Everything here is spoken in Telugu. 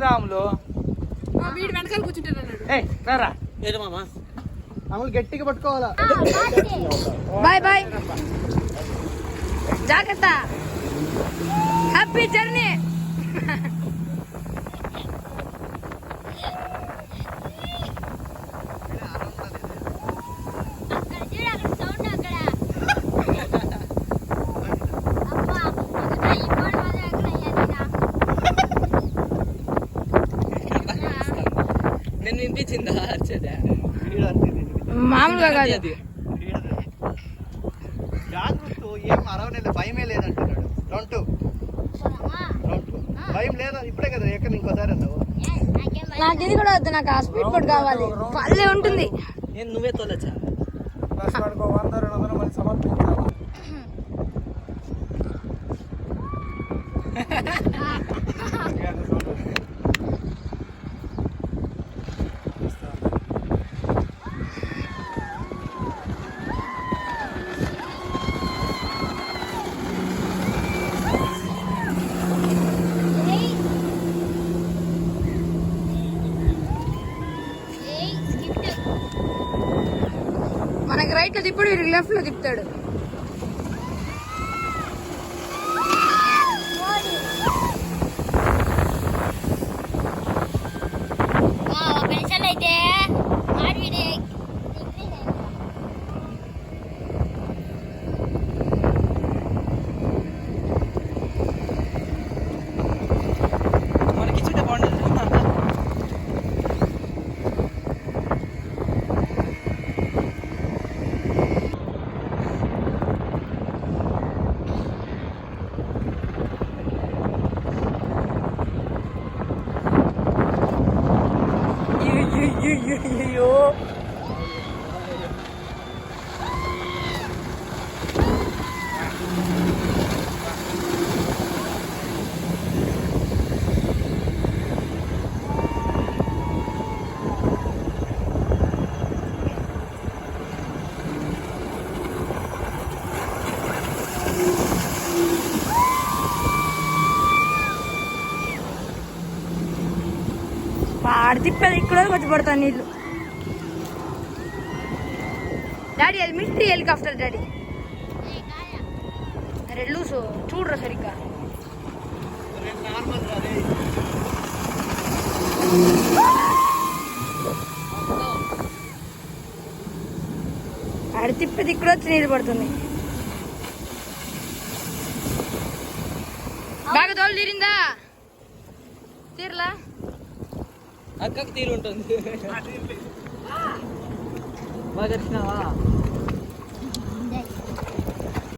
రాములు వీడు వెనకాల కూర్చుంటాను. ఏడు మామా అమలు గట్టిగా పట్టుకోవాలా. బాయ్ బాయ్, జాగ్రత్త, హ్యాపీ జర్నీ. నేను వినిపించిందా అర్చదా? మామూలుగా కాదు. జాగ్రత్త, ఏం అరవలేదు, భయమే లేదంటున్నాడు. రొంటు భయం లేదా? ఇప్పుడే కదా ఎక్కడ ఇంకోసారి అన్నావు. నాకు ఇది కూడా వద్దు, నాకు ఆ స్పీడ్ బోట్ కావాలి, పల్లె ఉంటుంది. నేను నువ్వే తోలచ్చా? మనకి రైట్ లో తిప్పుడు, వీరికి లెఫ్ట్ లో తిప్పుతాడు. మనకి చుట్టే బాగుండదు. పాడు తిప్పేది ఇక్కడ వచ్చి పడతాను నీళ్ళు. డాడీ అది మిలిటరీ హెలికాప్టర్ డాడీ. అరే లూసు చూడరా సరిగ్గా. ఆడ తిప్పేది ఇక్కడ వచ్చి నీళ్ళు పడుతుంది. బాగా తోలు తీరిందా? తీరలా? అక్కకి తీరు ఉంటుంది. బాగా వచ్చినావా?